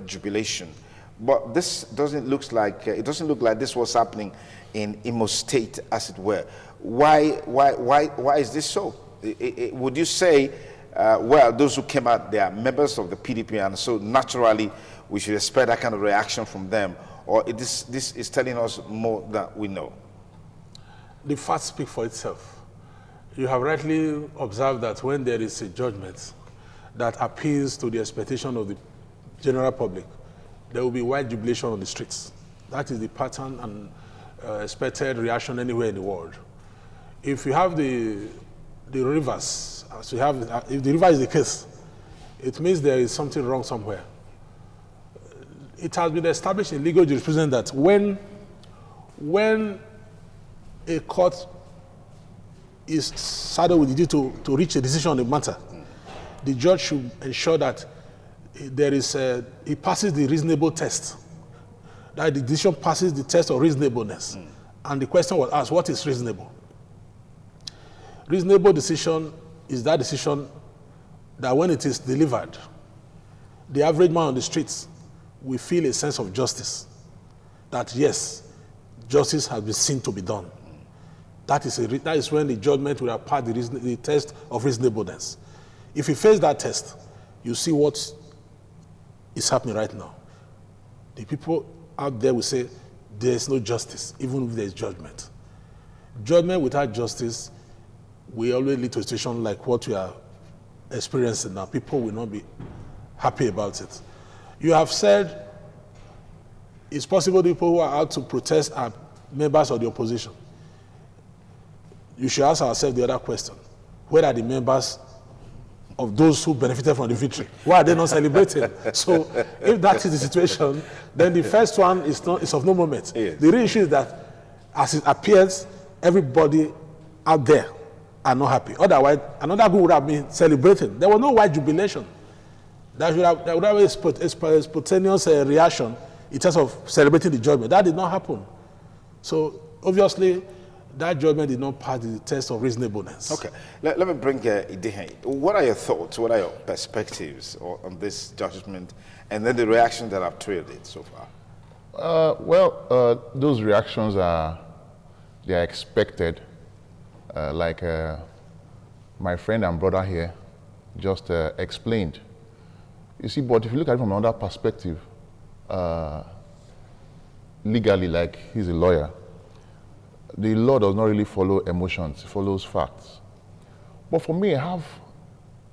jubilation. But this doesn't look like it doesn't look like this was happening in Imo State, as it were. Why is this so? Would you say, well, those who came out, they are members of the PDP, and so naturally we should expect that kind of reaction from them, or this is telling us more than we know? The facts speak for itself. You have rightly observed that when there is a judgment that appeals to the expectation of the general public, there will be wide jubilation on the streets. That is the pattern and expected reaction anywhere in the world. If you have the reverse, as you have, if the reverse is the case, it means there is something wrong somewhere. It has been established in legal jurisprudence that when a court is saddled with the duty to reach a decision on a matter, the judge should ensure that there is he passes the reasonable test, that the decision passes the test of reasonableness. And the question was asked, what is reasonable? Reasonable decision is that decision that when it is delivered, the average man on the streets will feel a sense of justice, that yes, justice has been seen to be done. That is when the judgment will have passed the test of reasonableness. If you face that test, you see what is happening right now. The people out there will say there is no justice, even if there is judgment. Judgment without justice will always lead to a situation like what we are experiencing now. People will not be happy about it. You have said it's possible the people who are out to protest are members of the opposition. You should ask ourselves the other question. Where are the members of those who benefited from the victory? Why are they not celebrating? So if that is the situation, then the first one is of no moment. Yes. The real issue is that as it appears, everybody out there are not happy. Otherwise, another group would have been celebrating. There was no wide jubilation. There would have been a spontaneous reaction in terms of celebrating the judgment. That did not happen. So obviously, that judgment did not pass the test of reasonableness. Okay, let me bring Idehe. What are your thoughts? What are your perspectives on this judgment, and then the reactions that have trailed it so far? Those reactions are expected. Like my friend and brother here just explained. You see, but if you look at it from another perspective, legally, like he's a lawyer, the law does not really follow emotions, it follows facts. But for me, I have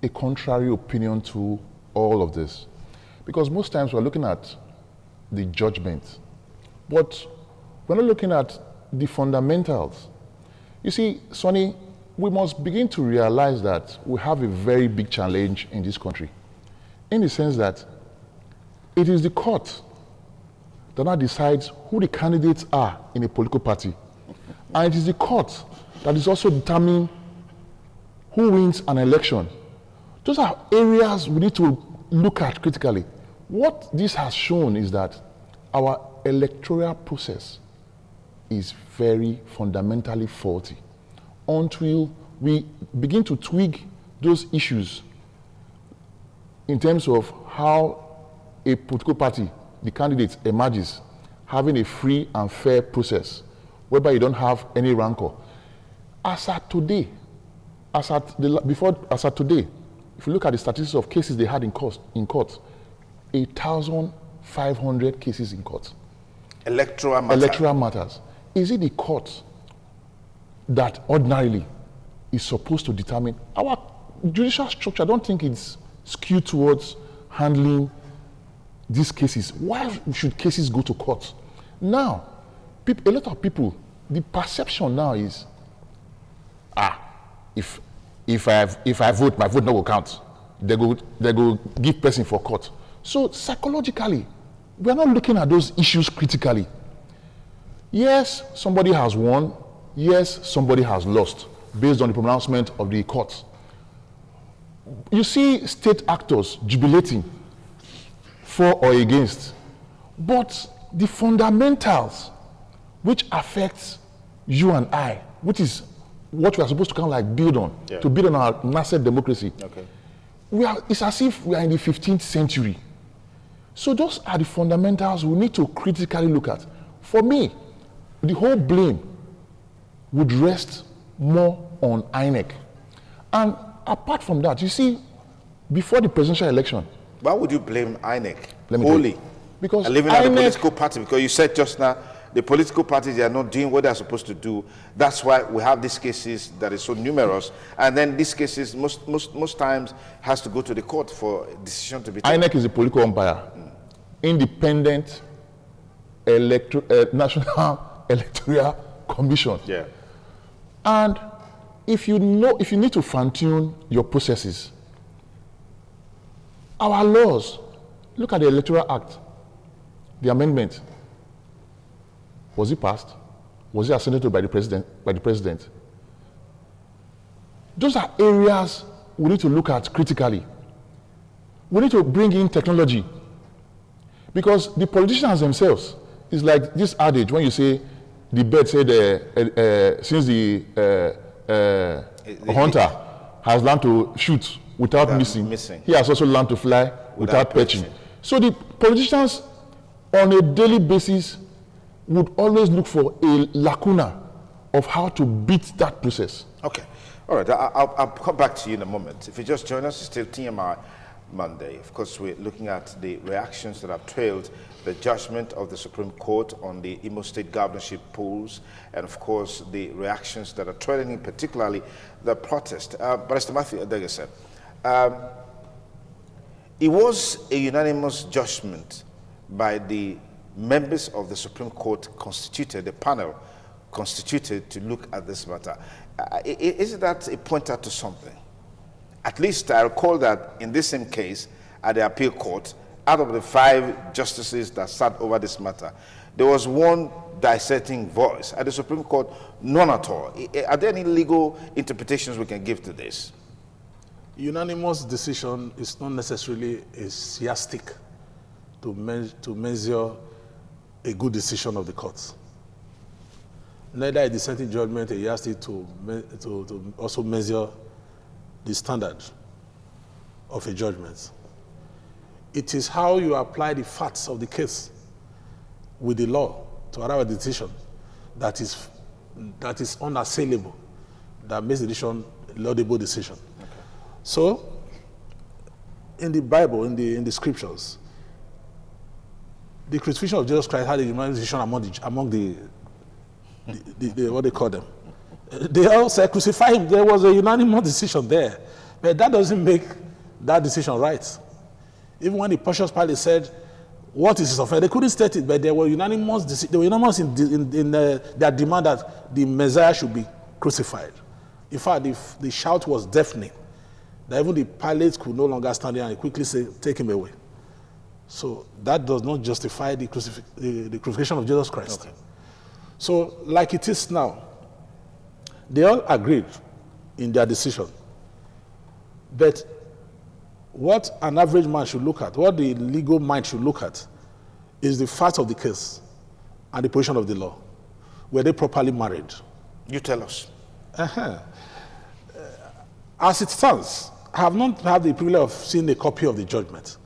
a contrary opinion to all of this. Because most times we're looking at the judgment, but we're not looking at the fundamentals. You see, Sonny, we must begin to realize that we have a very big challenge in this country, in the sense that it is the court that now decides who the candidates are in a political party. And it is the court that is also determining who wins an election. Those are areas we need to look at critically. What this has shown is that our electoral process is very fundamentally faulty. Until we begin to tweak those issues in terms of how a political party, the candidate emerges, having a free and fair process, whereby you don't have any rancor. As at today, if you look at the statistics of cases they had in court, 8,500 cases in court. Electoral matters. Is it the court that ordinarily is supposed to determine? Our judicial structure, I don't think it's skewed towards handling these cases. Why should cases go to court? Now, a lot of people, the perception now is, if I vote, my vote no will count. They go give person for court. So psychologically, we are not looking at those issues critically. Yes, somebody has won. Yes, somebody has lost, based on the pronouncement of the court. You see state actors jubilating for or against, but the fundamentals which affects you and I, which is what we are supposed to kind of like build on, to build on our nascent democracy. Okay. It's as if we are in the 15th century. So those are the fundamentals we need to critically look at. For me, the whole blame would rest more on INEC. And apart from that, you see, before the presidential election. Why would you blame INEC Let me wholly? Because and leaving out the political party, because you said just now, the political parties, they are not doing what they're supposed to do. That's why we have these cases that is so numerous. And then these cases, most times, has to go to the court for a decision to be taken. INEC is a political umpire. Independent National Electoral Commission. Yeah. And if you need to fine-tune your processes, our laws, look at the Electoral Act, the amendment. Was it passed? Was it assented by the president? Those are areas we need to look at critically. We need to bring in technology. Because the politicians themselves, it's like this adage when you say, the bird said, since the hunter has learned to shoot without missing, he has also learned to fly without perching. So the politicians, on a daily basis, would always look for a lacuna of how to beat that process. Okay. All right. I'll come back to you in a moment. If you just join us, it's still TMI Monday. Of course, we're looking at the reactions that have trailed the judgment of the Supreme Court on the Imo State governorship polls, and of course, the reactions that are trailing, particularly the protest. Barrister Matthew Adegese, it was a unanimous judgment by the members of the Supreme Court constituted, the panel constituted to look at this matter. Is that a pointer to something? At least I recall that in this same case at the appeal court, out of the 5 justices that sat over this matter, there was one dissecting voice. At the Supreme Court, none at all. Are there any legal interpretations we can give to this? Unanimous decision is not necessarily a yardstick to measure a good decision of the courts. Neither a dissenting judgment a yardstick to also measure the standard of a judgment. It is how you apply the facts of the case with the law to arrive at a decision that is unassailable, that makes the decision a laudable decision. Okay. So, in the Bible, in the scriptures, the crucifixion of Jesus Christ had a unanimous decision among the what they call them. They all said, crucify him. There was a unanimous decision there. But that doesn't make that decision right. Even when the Pontius Pilate said, what is his offense? They couldn't state it, but they were unanimous. They were unanimous in their demand that the Messiah should be crucified. In fact, the shout was deafening. That even the Pilate could no longer stand there and quickly say, take him away. So that does not justify the crucifixion of Jesus Christ. Okay. So like it is now, they all agreed in their decision. But what an average man should look at, what the legal mind should look at, is the fact of the case and the position of the law. Were they properly married? You tell us. As it stands, I have not had the privilege of seeing a copy of the judgment.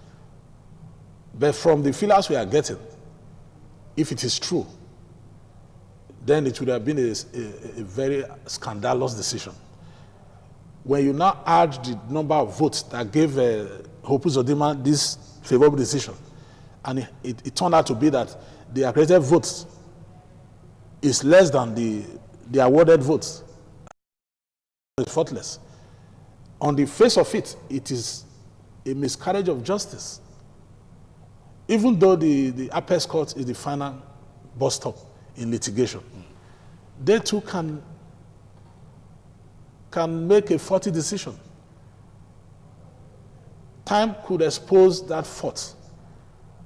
But from the feelers we are getting, if it is true, then it would have been a very scandalous decision. When you now add the number of votes that gave Hope Uzodinma this favorable decision, and it turned out to be that the accredited votes is less than the awarded votes, it's faultless. On the face of it, it is a miscarriage of justice. Even though the Apex Court is the final bus stop in litigation, they too can make a faulty decision. Time could expose that fault.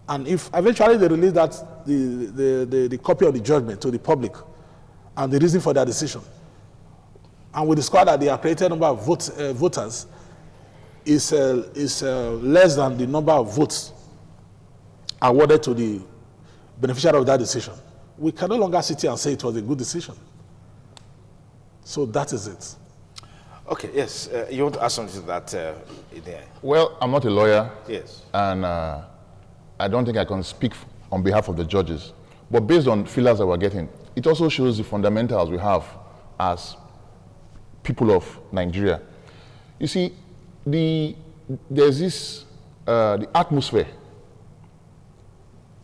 And if eventually they release that the copy of the judgment to the public and the reason for their decision, and we discover that the accredited number of voters is less than the number of votes awarded to the beneficiary of that decision, we can no longer sit here and say it was a good decision. So that is it. Okay, yes. You want to add something to that, there? Well, I'm not a lawyer. Yes. And I don't think I can speak on behalf of the judges. But based on feelers that we're getting, it also shows the fundamentals we have as people of Nigeria. You see, there's this, the atmosphere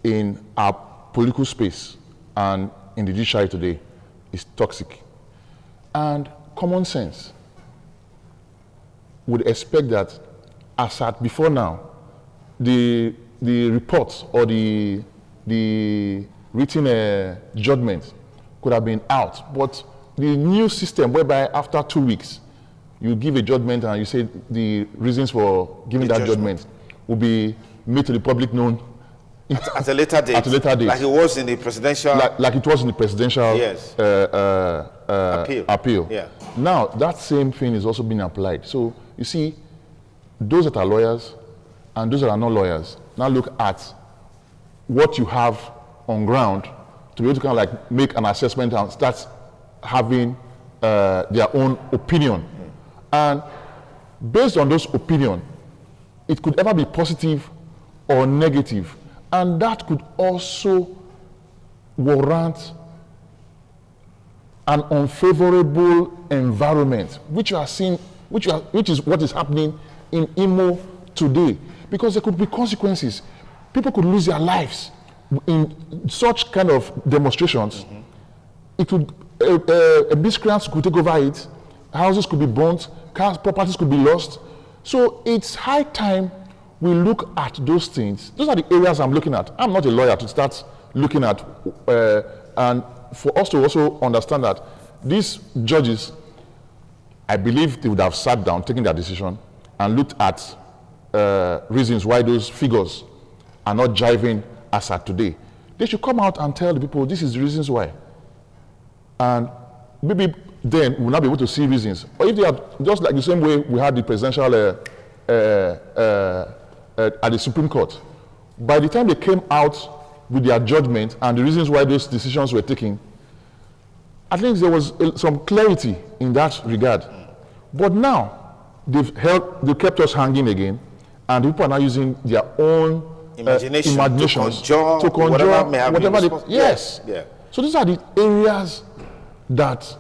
in our political space and in the judiciary today is toxic. And common sense would expect that, as at before now, the reports or the written judgment could have been out. But the new system whereby after 2 weeks, you give a judgment and you say the reasons for giving that judgment will be made to the public known at a later date. At a later date. Like it was in the presidential... Like it was in the presidential yes. appeal. Yeah. Now, that same thing is also being applied. So, you see, those that are lawyers and those that are not lawyers now look at what you have on ground to be able to kind of like make an assessment and start having their own opinion. And based on those opinions, it could either be positive or negative. And that could also warrant an unfavorable environment, which you are seeing, which is what is happening in Imo today. Because there could be consequences. People could lose their lives in such kind of demonstrations. It could, miscreants could take over it, houses could be burnt, cars, properties could be lost. So it's high time we look at those things. Those are the areas I'm looking at. I'm not a lawyer to start looking at, and for us to also understand that these judges, I believe they would have sat down, taken their decision, and looked at reasons why those figures are not jiving as at today. They should come out and tell the people, this is the reasons why. And maybe then we'll not be able to see reasons. Or if they are just like the same way we had the presidential at the Supreme Court. By the time they came out with their judgment and the reasons why those decisions were taken, at least there was some clarity in that regard. But now, they've kept us hanging again, and people are now using their own imaginations to conjure whatever they... Yes. Yeah. So these are the areas that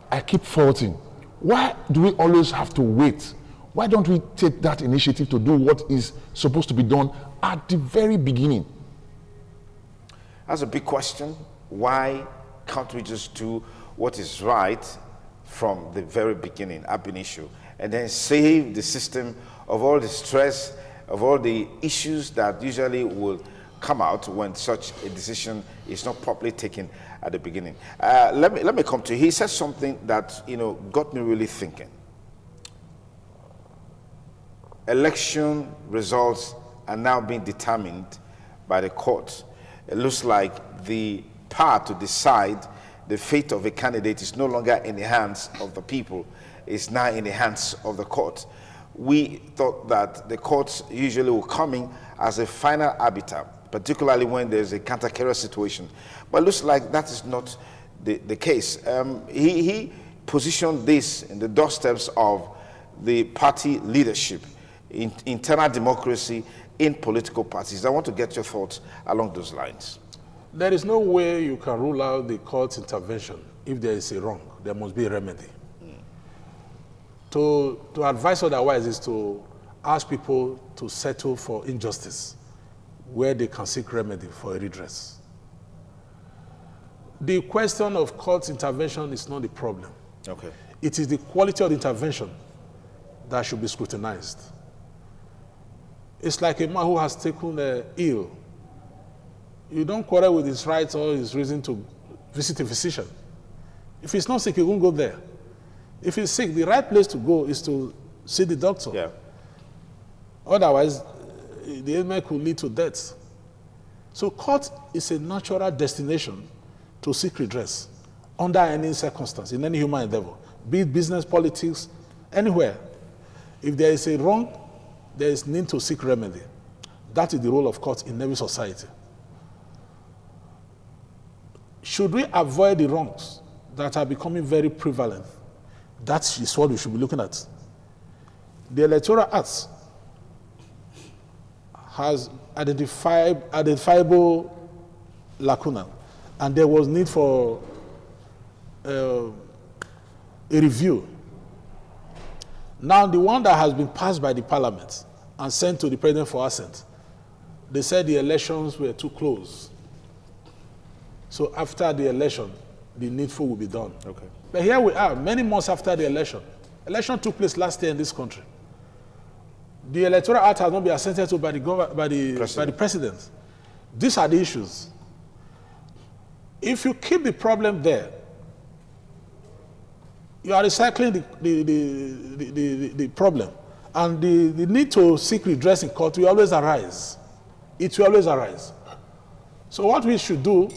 I keep faulting. Why do we always have to wait? Why don't we take that initiative to do what is supposed to be done at the very beginning? That's a big question. Why can't we just do what is right from the very beginning, ab initio, and then save the system of all the stress, of all the issues that usually will come out when such a decision is not properly taken at the beginning? Let me come to you. He said something that got me really thinking. Election results are now being determined by the court. It looks like the power to decide the fate of a candidate is no longer in the hands of the people, it's now in the hands of the court. We thought that the courts usually will come in as a final arbiter, particularly when there's a counter-carrier situation. But it looks like that is not the case. He positioned this in the doorsteps of the party leadership, in internal democracy in political parties. I want to get your thoughts along those lines. There is no way you can rule out the court's intervention. If there is a wrong, there must be a remedy. To advise otherwise is to ask people to settle for injustice where they can seek remedy for a redress. The question of court intervention is not the problem. Okay. It is the quality of the intervention that should be scrutinized. It's like a man who has taken ill. You don't quarrel with his rights or his reason to visit a physician. If he's not sick, he won't go there. If he's sick, the right place to go is to see the doctor. Yeah. Otherwise, the ailment could lead to death. So court is a natural destination to seek redress under any circumstance, in any human endeavor, be it business, politics, anywhere. If there is a wrong, there is need to seek remedy. That is the role of court in every society. Should we avoid the wrongs that are becoming very prevalent? That is what we should be looking at. The Electoral Act has identifiable lacuna, and there was need for a review. Now, the one that has been passed by the parliament and sent to the president for assent, they said the elections were too close. So after the election, the needful will be done. Okay. But here we are, many months after the election. Election took place last year in this country. The Electoral Act has not been assented to by the president. These are the issues. If you keep the problem there, you are recycling the problem. And the need to seek redress in court will always arise. It will always arise. So what we should do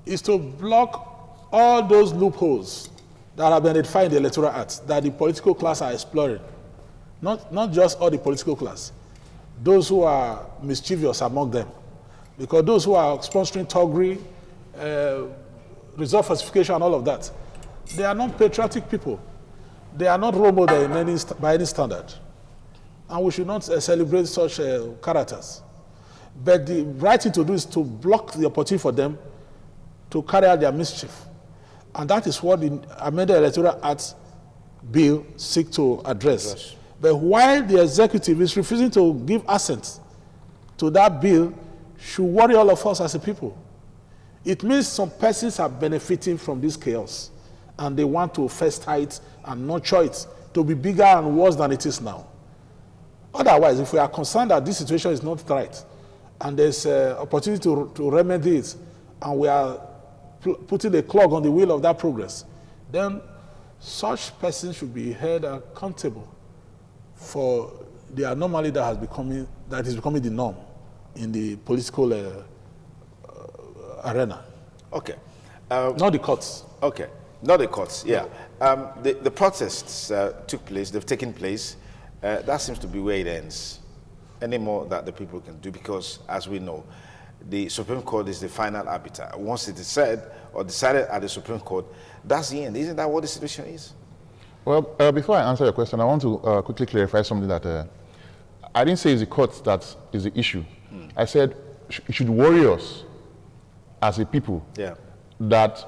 is to block all those loopholes that have been identified in the Electoral Act that the political class are exploring. Not just all the political class. Those who are mischievous among them. Because those who are sponsoring thuggery, result falsification and all of that, they are not patriotic people. They are not role models by any standard. And we should not celebrate such characters. But the right thing to do is to block the opportunity for them to carry out their mischief. And that is what the amended Electoral Act bill seeks to address. Yes. But while the executive is refusing to give assent to that bill, should worry all of us as a people. It means some persons are benefiting from this chaos, and they want to fester it and nurture it to be bigger and worse than it is now. Otherwise, if we are concerned that this situation is not right, and there's an opportunity to remedy it, and we are putting a clog on the wheel of that progress, then such persons should be held accountable for the anomaly that is becoming the norm in the political arena. Okay. Not the courts. Okay. Not the courts, yeah. The protests took place, they've taken place. That seems to be where it ends. Any more that the people can do, because as we know, the Supreme Court is the final arbiter. Once it is said or decided at the Supreme Court, that's the end. Isn't that what the situation is? Well, before I answer your question, I want to quickly clarify something that I didn't say it's the court that is the issue. I said it should worry us as a people that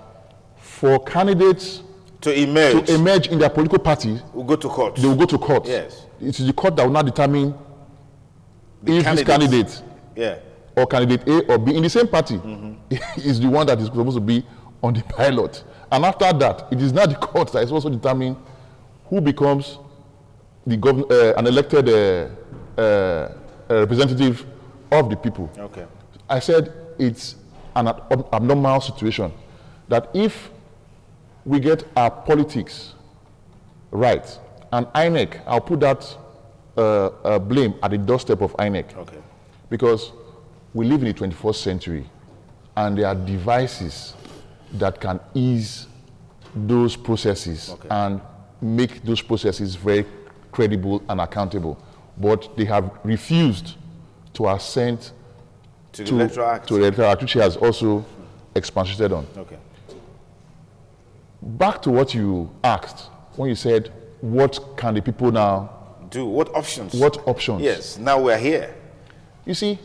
for candidates to emerge in their political party, will go to court. They will go to court. Yes. It is the court that will not determine if this candidate or candidate A or B in the same party is the one that is supposed to be on the ballot. And after that, it is not the court that is also determining who becomes the an elected representative of the people. Okay. I said it's an abnormal situation that if we get our politics right, and INEC, I'll put that blame at the doorstep of INEC. Okay. Because we live in the 21st century, and there are devices that can ease those processes and make those processes very credible and accountable. But they have refused to assent to the Electoral Act, which he has also expatiated on. Okay. Back to what you asked when you said, what can the people now do? What options? What options? Yes, now we're here. You see,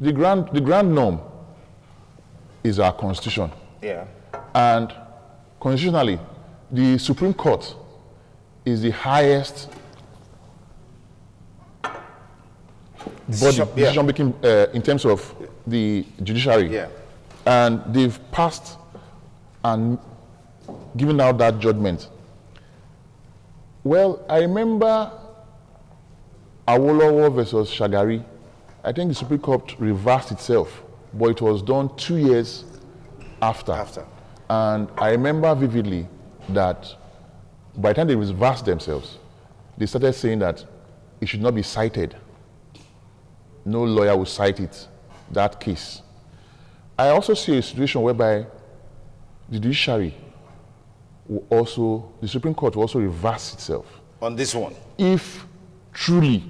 the grand norm is our constitution. Yeah. And constitutionally, the Supreme Court is the highest body decision making in terms of the judiciary. Yeah. And they've passed and given out that judgment. Well, I remember Awolowo versus Shagari. I think the Supreme Court reversed itself, but it was done 2 years after. And I remember vividly that by the time they reversed themselves, they started saying that it should not be cited. No lawyer will cite it, that case. I also see a situation whereby the judiciary will also, the Supreme Court will also reverse itself. On this one? If truly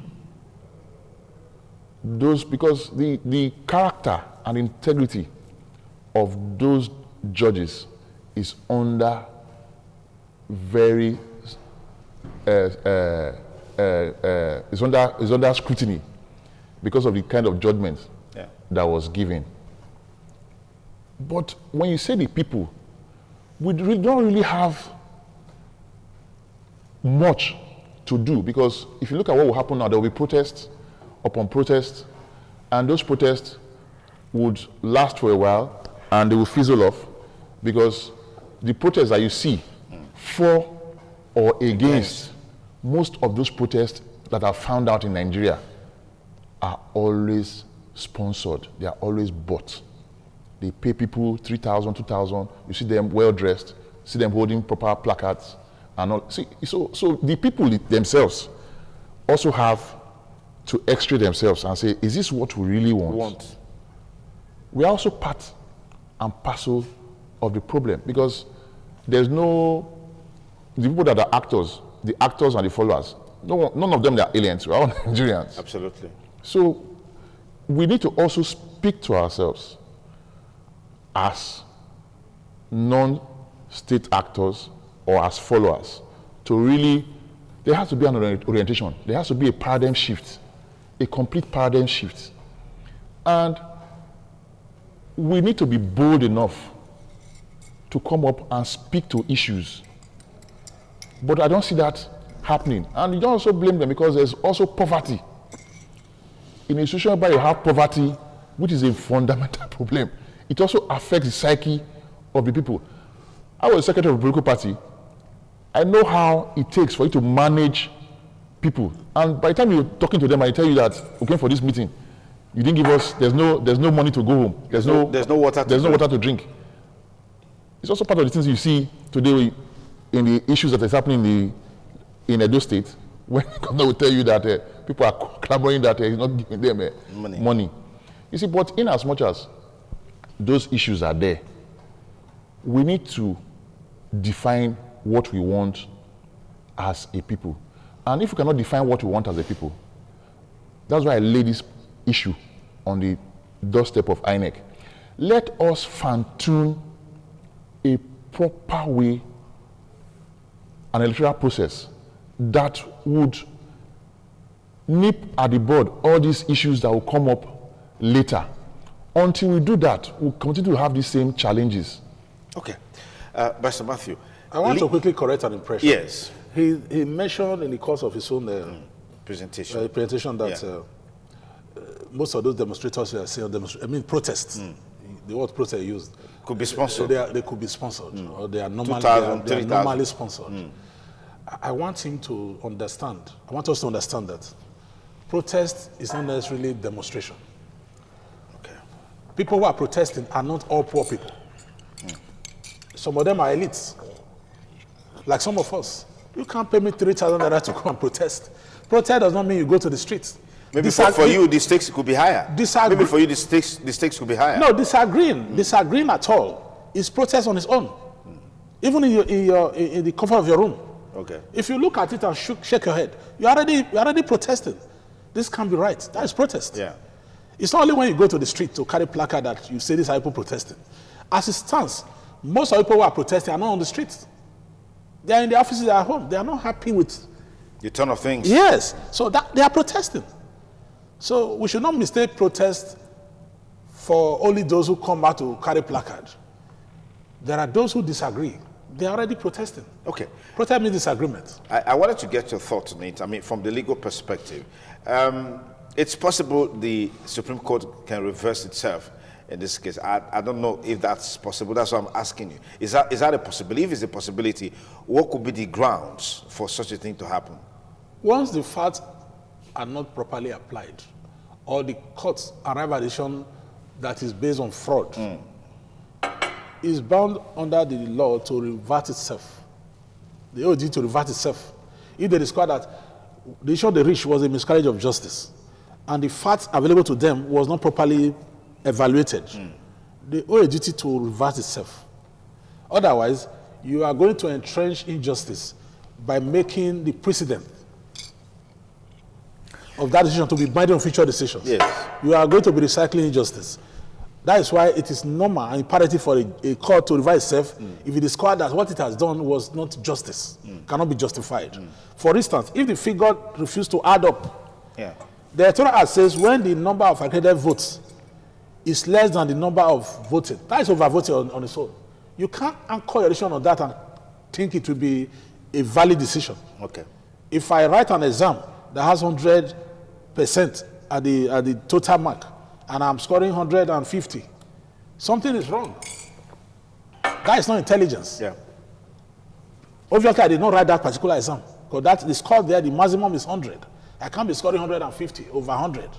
those, because the character and integrity of those judges is under very is under scrutiny because of the kind of judgment that was given. But when you say the people, we don't really have much to do, because if you look at what will happen now, there will be protests upon protests, and those protests would last for a while and they will fizzle off, because the protests that you see for or against, most of those protests that are found out in Nigeria are always sponsored. They are always bought. They pay people 3,000, 2,000. You see them well dressed, see them holding proper placards, and all. See, so the people themselves also have to extract themselves and say, is this what we really want? We are also part and parcel of the problem, because there's no, the people that are actors, the actors and the followers, none of them are aliens. We're all Nigerians. Absolutely. So we need to also speak to ourselves as non-state actors or as followers to really, there has to be an orientation. There has to be a paradigm shift, a complete paradigm shift. And we need to be bold enough to come up and speak to issues. But I don't see that happening. And you don't also blame them, because there's also poverty. In a situation where you have poverty, which is a fundamental problem, it also affects the psyche of the people. I was secretary of a political party. I know how it takes for you to manage people. And by the time you're talking to them, I tell you that we came for this meeting. You didn't give us, there's no money to go home. There's no water to drink. It's also part of the things you see today in the issues that is happening in Edo State, when the governor will tell you that people are clamoring that he's not giving them money. You see, but in as much as those issues are there, we need to define what we want as a people. And if we cannot define what we want as a people, that's why I lay this issue on the doorstep of INEC. Let us fine-tune a proper way, an electoral process that would nip at the bud all these issues that will come up later. Until we do that, we'll continue to have these same challenges. Okay. Pastor Matthew. I want to quickly correct an impression. Yes. He mentioned in the course of his own presentation that most of those demonstrators who are saying, protests, the word protest used, could be sponsored. They could be sponsored, or they are normally sponsored. I want him to understand, I want us to understand that protest is not necessarily demonstration. Okay. People who are protesting are not all poor people. Some of them are elites, like some of us. You can't pay me 3,000 naira to come and protest. Protest does not mean you go to the streets. Maybe for you, the stakes could be higher. Maybe for you, the stakes could be higher. No, disagreeing at all is protest on its own. Even in the comfort of your room. Okay. If you look at it and shake your head, you're already protesting. This can't be right. That is protest. Yeah. It's not only when you go to the street to carry placard that you say these are people protesting. As it stands, most of the people who are protesting are not on the streets. They are in the offices, they are at home. They are not happy with the turn of things. Yes. So that they are protesting. So we should not mistake protest for only those who come out to carry placard. There are those who disagree. They are already protesting. Okay. Protest means disagreement. I wanted to get your thoughts on it. I mean, from the legal perspective, it's possible the Supreme Court can reverse itself in this case. I don't know if that's possible. That's why I'm asking you. Is that a possibility? If it's a possibility, what could be the grounds for such a thing to happen? Once the facts are not properly applied, or the courts arrive at a decision that is based on fraud, is bound under the law to revert itself. The OD to revert itself. If they discover that the issue they reached was a miscarriage of justice, and the facts available to them was not properly evaluated, the OAGT to revert itself. Otherwise, you are going to entrench injustice by making the precedent of that decision to be binding on future decisions. Yes. You are going to be recycling injustice. That is why it is normal and imperative for a court to revise itself if it discovers that what it has done was not justice, cannot be justified. For instance, if the figure refused to add up, the Electoral Act says when the number of accredited votes is less than the number of voted, that is overvoted on its own. You can't anchor your decision on that and think it will be a valid decision. Okay. If I write an exam that has 100% at the total mark, and I'm scoring 150, something is wrong. That is not intelligence. Yeah. Obviously, I did not write that particular exam, because that the score there, the maximum is 100. I can't be scoring 150 over 100.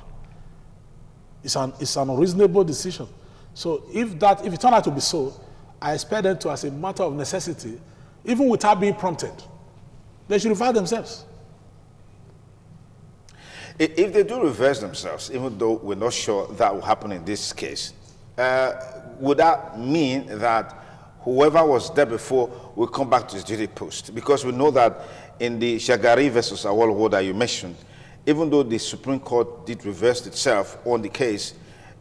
It's an unreasonable decision. So if it turned out to be so, I expect them to, as a matter of necessity, even without being prompted, they should reverse themselves. If they do reverse themselves, even though we're not sure that will happen in this case, would that mean that whoever was there before will come back to his duty post? Because we know that in the Shagari versus Awolowo that you mentioned, even though the Supreme Court did reverse itself on the case,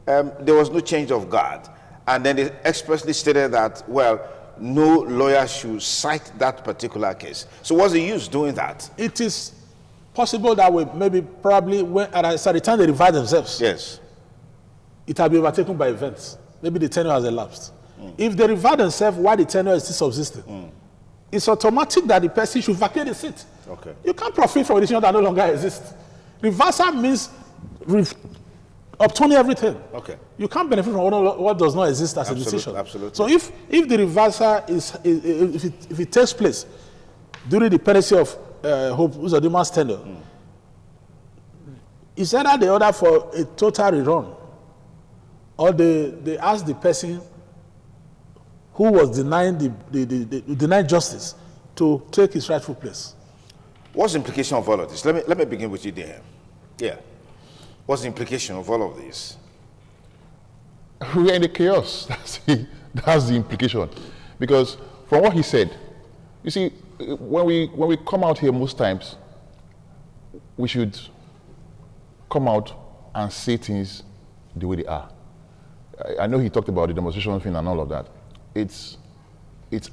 there was no change of guard. And then they expressly stated that, well, no lawyer should cite that particular case. So what's the use doing that? It is possible that way, probably, when at the time they revive themselves, yes, it will be overtaken by events. Maybe the tenure has elapsed. If they revive themselves while the tenure is still subsisting, it's automatic that the person should vacate the seat. Okay. You can't profit from a decision that no longer exists. Reversal means obtaining everything. Okay. You can't benefit from what does not exist as a decision. Absolutely. So if the reversal if it takes place during the pendency of Hope Uzodima's tenure, it's either they order for a total rerun, or they ask the person who was denied justice to take his rightful place. What's the implication of all of this? Let me begin with you there. Yeah. What's the implication of all of this? We're in the chaos. That's the implication. Because from what he said, you see, when we come out here most times, we should come out and say things the way they are. I know he talked about the demonstration thing and all of that. It's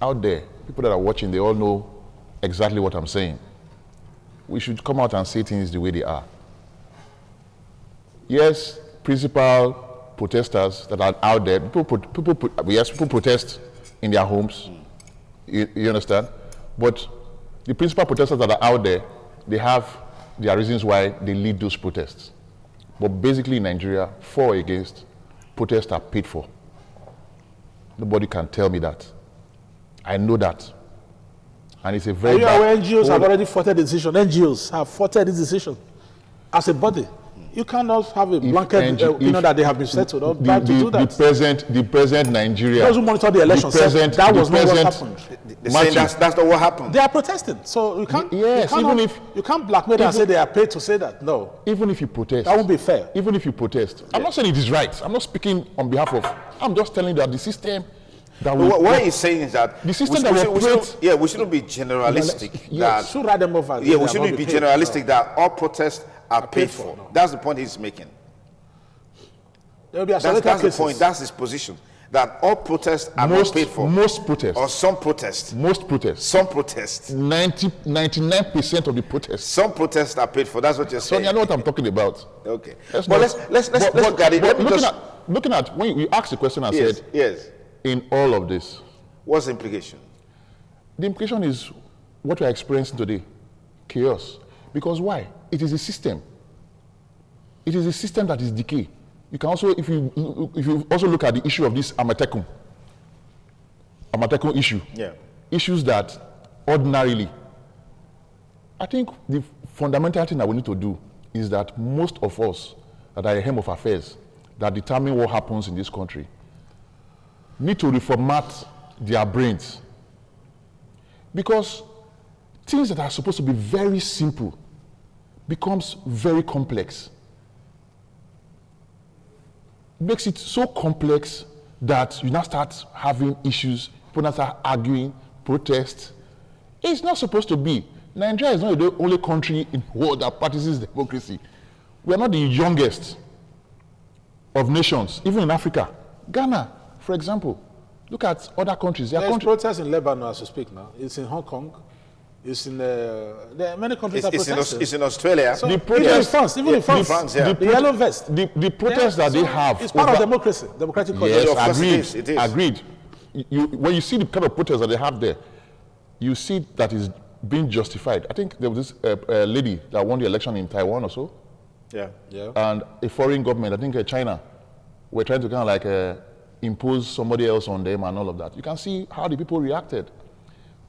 out there. People that are watching, they all know exactly what I'm saying. We should come out and say things the way they are. Yes, principal protesters that are out there, people protest in their homes, you understand? But the principal protesters that are out there, they have their reasons why they lead those protests. But basically in Nigeria, for or against, protests are paid for. Nobody can tell me that. I know that. And it's a very bad... NGOs have already fought the decision. NGOs have fought this decision as a body. You cannot have a blanket opinion that they have been settled or to do that. The present Nigeria... Those who monitor the elections said that was not what happened. They're saying that's not what happened. They are protesting. So you can't, you can't blackmail them and say they are paid to say that. No. Even if you protest... That won't be fair. Even if you protest. I'm not saying it is right. I'm not speaking on behalf of... I'm just telling you that the system... What he's saying is that the system we shouldn't be generalistic. Yes. Should write them over. Yeah, we shouldn't be generalistic that all protests are paid for. No. That's the point he's making. There will be that's the point. That's his position. That all protests are not paid for. Most protests. Or some protests. Most protests. Some protests. 99% of the protests. Some protests are paid for. That's what you're saying. So you know what I'm talking about. Okay. Let's look at it. Looking at when you asked the question, I said yes. In all of this, what's the implication? The implication is what we are experiencing today, chaos. Because why? It is a system. It is a system that is decay. You can also, if you also look at the issue of this Amatekun issue, issues that ordinarily, I think the fundamental thing that we need to do is that most of us that are at the helm of affairs that determine what happens in this country need to reformat their brains, because things that are supposed to be very simple becomes very complex. Makes it so complex that you now start having issues, people now start arguing, protest. It's not supposed to be. Nigeria is not the only country in the world that practices democracy. We are not the youngest of nations, even in Africa. Ghana, for example, look at other countries. There's protests in Lebanon as we speak now. It's in Hong Kong. It's in there are many countries that protest. It's in Australia. So even in France, yeah. The yellow vest. The protests that they have. It's part of democracy, democratic culture. Yes, agreed. It is. Agreed. When you see the kind of protests that they have there, you see that is being justified. I think there was this lady that won the election in Taiwan or so. Yeah. And a foreign government, I think China, were trying to kind of like impose somebody else on them and all of that. You can see how the people reacted.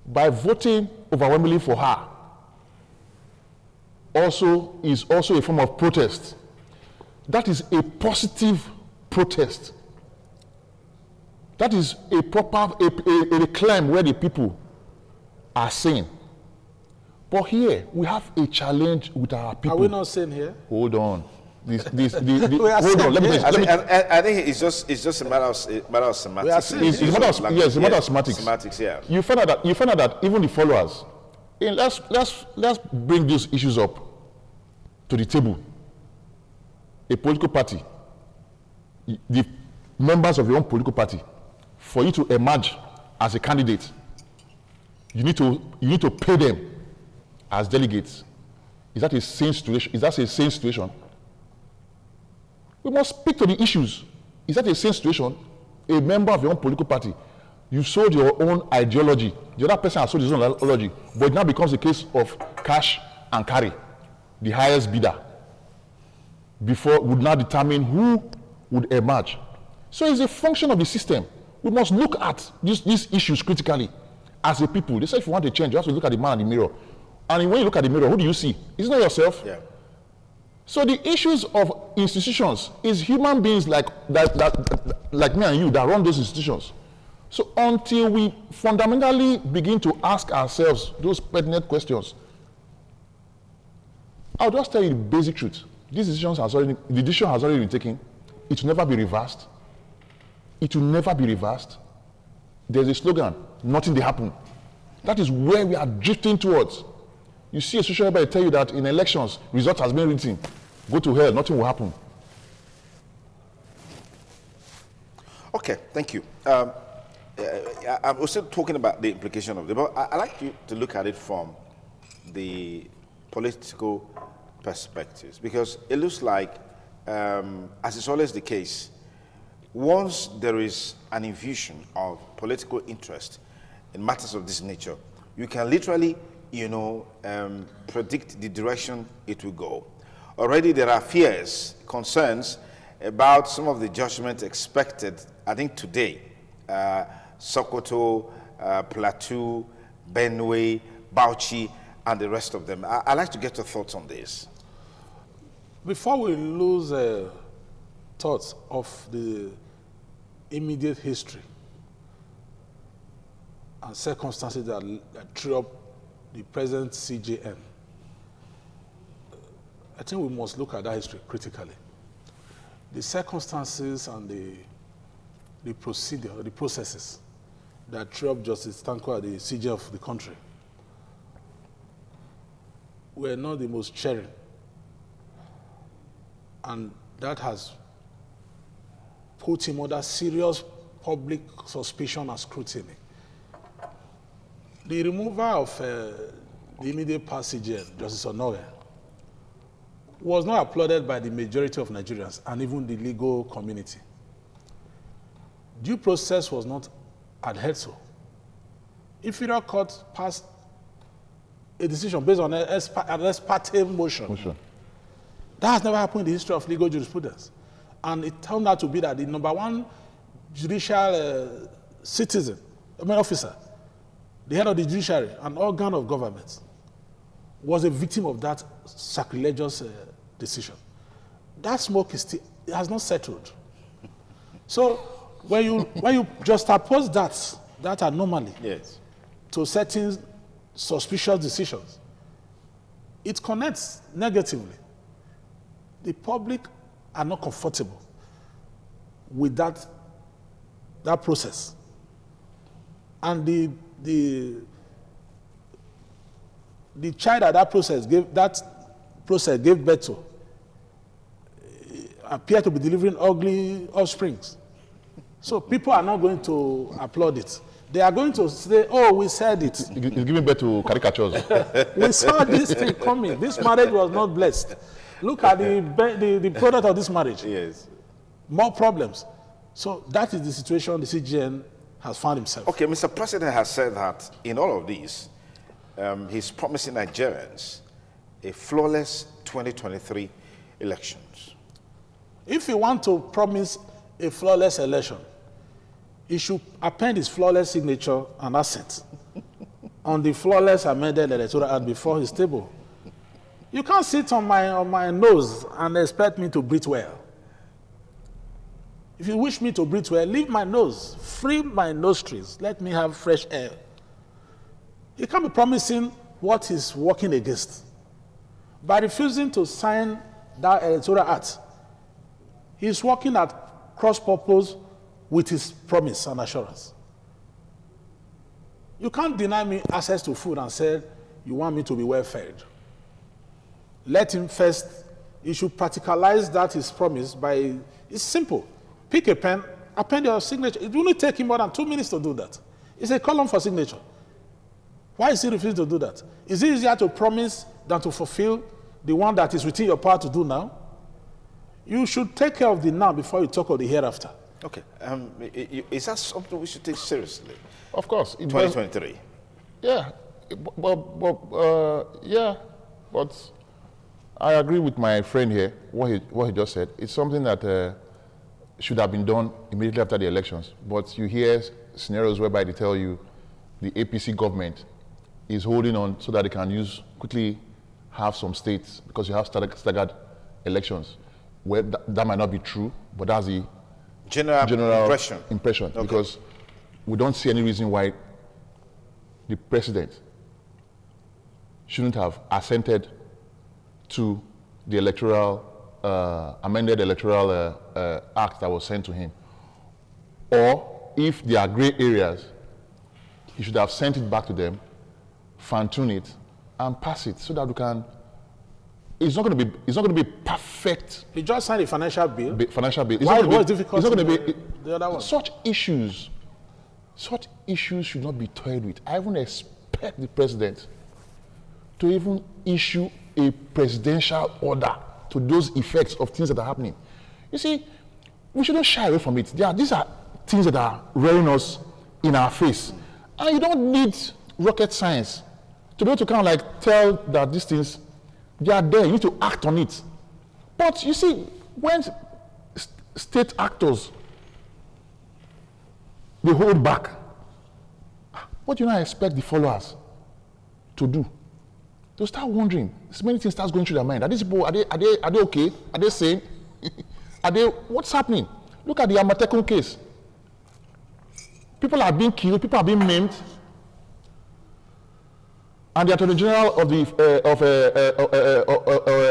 By voting overwhelmingly for her, is also a form of protest. That is a positive protest. That is a proper a reclaim where the people are saying. But here we have a challenge with our people. Are we not saying here? Hold on. Hold on. Let me I think it's just a matter of semantics. It's a matter of semantics. Semantics, yeah. You find out that even the followers. Let's bring these issues up to the table. A political party, the members of your own political party, for you to emerge as a candidate, you need to pay them as delegates. Is that a sane situation? We must speak to the issues. Is that a sane situation? A member of your own political party, you sold your own ideology. The other person has sold his own ideology, but it now becomes a case of cash and carry. The highest bidder would now determine who would emerge. So it's a function of the system. We must look at these issues critically as a people. They say if you want to change, you have to look at the man in the mirror. And when you look at the mirror, who do you see? It's not yourself. Yeah. So the issues of institutions is human beings like me and you that run those institutions. So until we fundamentally begin to ask ourselves those pertinent questions, I'll just tell you the basic truth. The decision has already been taken. It will never be reversed. It will never be reversed. There's a slogan, nothing will happen. That is where we are drifting towards. You see a social media tell you that in elections, result has been written. Go to hell, nothing will happen. Okay, thank you. I'm also talking about the implication of it, but I'd like you to look at it from the political perspectives, because it looks like, as is always the case, once there is an infusion of political interest in matters of this nature, you can literally predict the direction it will go. Already there are fears, concerns about some of the judgment expected, I think today, Sokoto, Plateau, Benue, Bauchi, and the rest of them. I'd like to get your thoughts on this. Before we lose thoughts of the immediate history and circumstances that threw up the present CJN, I think we must look at that history critically. The circumstances and the procedure, the processes that threw up Justice Tanko at the CJ of the country were not the most cheering. And that has put him under serious public suspicion and scrutiny. The removal of the immediate past CJN, Justice Onoge, was not applauded by the majority of Nigerians and even the legal community. Due process was not adhered to. Inferior Court passed a decision based on an ex parte motion. That has never happened in the history of legal jurisprudence. And it turned out to be that the number one judicial officer, the head of the judiciary, an organ of government, was a victim of that sacrilegious decision. That smoke is still, it has not settled. So when you just oppose that anomaly to certain suspicious decisions, it connects negatively. The public are not comfortable with that process. And the child that process gave birth to appear to be delivering ugly offsprings. So people are not going to applaud it. They are going to say, oh, we said it. It's giving birth to caricatures. We saw this thing coming. This marriage was not blessed. Look at the product of this marriage. Yes. More problems. So that is the situation the CGN has found himself. Okay, Mr. President has said that in all of these, he's promising Nigerians a flawless 2023 elections. If you want to promise a flawless election, he should append his flawless signature and assent on the flawless amended electoral act before his table. You can't sit on my nose and expect me to breathe well. If you wish me to breathe well, leave my nose, free my nostrils, let me have fresh air. He can't be promising what he's working against. By refusing to sign that electoral act, he's working at cross purpose with his promise and assurance. You can't deny me access to food and say you want me to be well fed. Let him first, he should practicalize that his promise by, it's simple. Pick a pen, append your signature. It will only take him more than 2 minutes to do that. It's a column for signature. Why is he refusing to do that? Is it easier to promise than to fulfill the one that is within your power to do now? You should take care of the now before you talk of the hereafter. Okay. Is that something we should take seriously? Of course. 2023. Yeah. But I agree with my friend here, what he just said. It's something that should have been done immediately after the elections. But you hear scenarios whereby they tell you the APC government is holding on so that they can quickly have some states because you have staggered elections. Well, that might not be true, but that's the general impression. Okay. Because we don't see any reason why the president shouldn't have assented to the amended electoral act that was sent to him. Or if there are gray areas, he should have sent it back to them, fine-tune it, and pass it so that we can. It's not going to be perfect. He just signed a financial bill. Why was difficult? It's not going to be the other one. Such issues should not be toyed with. I even expect the president to even issue a presidential order to those effects of things that are happening. You see, we shouldn't shy away from it. These are things that are rearing us in our face. And you don't need rocket science to be able to kind of like tell that these things, they are there. You need to act on it. But you see, when state actors, they hold back, what do you not expect the followers to do? They'll start wondering. So many things start going through their mind. Are these people, are they okay? Are they sane? What's happening? Look at the Amatekun case. People are being killed, people are being maimed. And the Attorney General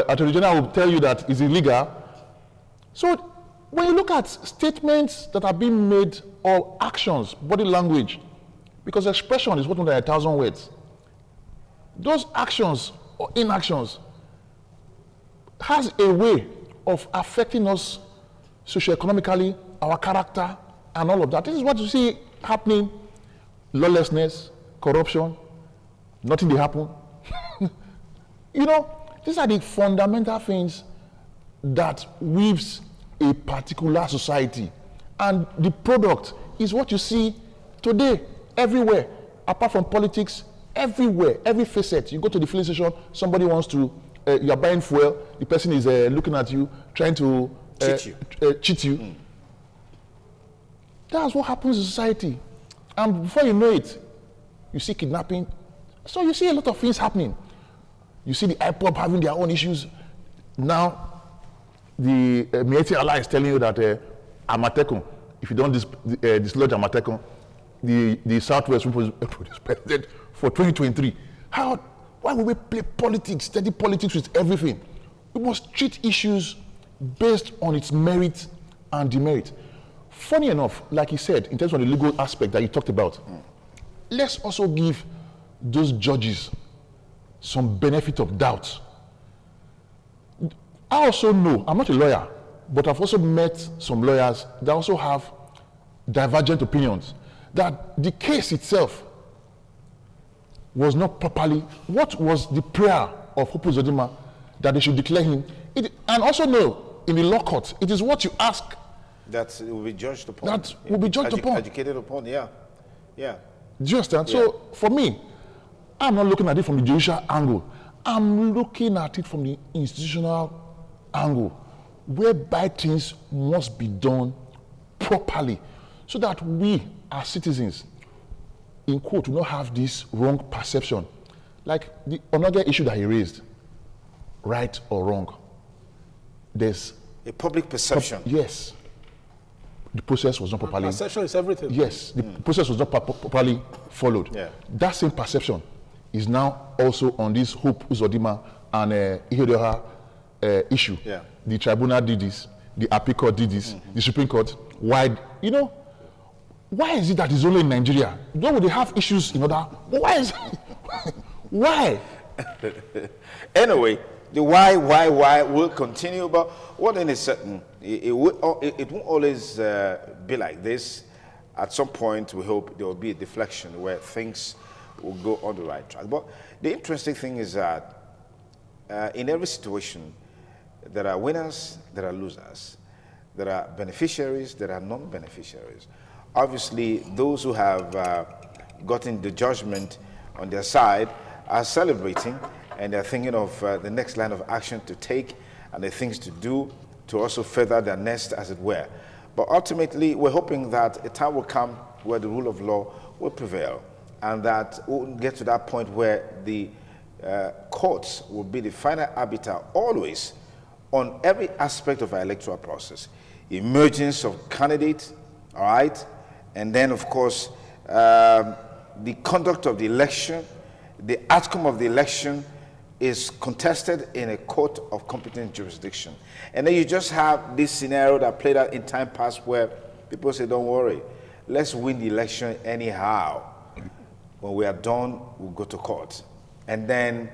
Attorney General will tell you that it's illegal. So when you look at statements that are being made or actions, body language, because expression is more than 1,000 words. Those actions or inactions has a way of affecting us socioeconomically, our character, and all of that. This is what you see happening: lawlessness, corruption. Nothing will happen. You know, these are the fundamental things that weaves a particular society. And the product is what you see today, everywhere, apart from politics, everywhere, every facet. You go to the filling station, somebody wants to, you're buying fuel, the person is looking at you, trying to cheat you. That's what happens in society. And before you know it, you see kidnapping. So you see a lot of things happening. You see the IPOB having their own issues. Now, the Mieti Allah is telling you that Amatekun, if you don't dislodge Amatekun, the Southwest will produce president for 2023. Why would we play politics, steady politics with everything? We must treat issues based on its merit and demerit. Funny enough, like he said, in terms of the legal aspect that he talked about, let's also give those judges some benefit of doubt. I also know, I'm not a lawyer, but I've also met some lawyers that also have divergent opinions, that the case itself was not properly, what was the prayer of Hope Uzodinma that they should declare him? And also know, in the law court, it is what you ask that will be judged upon. That will be judged upon. Educated upon, yeah. Yeah. Do you understand? Yeah. So, for me, I'm not looking at it from the judicial angle. I'm looking at it from the institutional angle, whereby things must be done properly so that we, as citizens, in quote, will not have this wrong perception. Like the another issue that he raised, right or wrong, there's a public perception. Yes. The process was not properly. Perception is everything. Yes, the process was not properly followed. Yeah. That same perception is now also on this Hope Uzodinma and Ihedioha issue. Yeah. The tribunal did this, the appeal court did this, the Supreme Court. Why? You know, why is it that it's only in Nigeria? Don't they have issues in other? Why is why? Anyway, the why will continue, but one thing is certain, it won't always be like this. At some point, we hope there will be a deflection where things will go on the right track. But the interesting thing is that in every situation, there are winners, there are losers. There are beneficiaries, there are non-beneficiaries. Obviously, those who have gotten the judgment on their side are celebrating, and they're thinking of the next line of action to take and the things to do to also further their nest, as it were. But ultimately, we're hoping that a time will come where the rule of law will prevail, and that we'll get to that point where the courts will be the final arbiter always on every aspect of our electoral process. Emergence of candidates, all right, and then, of course, the conduct of the election, the outcome of the election is contested in a court of competent jurisdiction. And then you just have this scenario that played out in time past where people say, don't worry, let's win the election anyhow. When we are done, we'll go to court. And then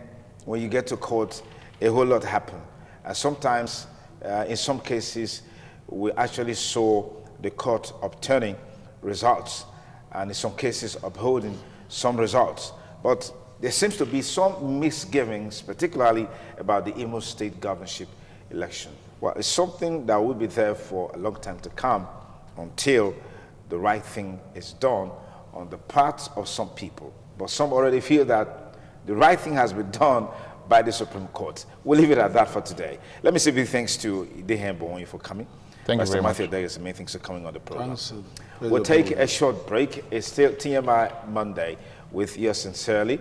when you get to court, a whole lot happens. And sometimes, in some cases, we actually saw the court upturning results, and in some cases upholding some results. But there seems to be some misgivings, particularly about the Imo State governorship election. Well, it's something that will be there for a long time to come until the right thing is done on the part of some people. But some already feel that the right thing has been done by the Supreme Court. We'll leave it at that for today. Let me say big thanks to Idehem Bonyi for coming. Thank you very much. Matthew Davis, many thanks for coming on the program. Thanks. We'll take a short break. It's still TMI Monday with yours sincerely.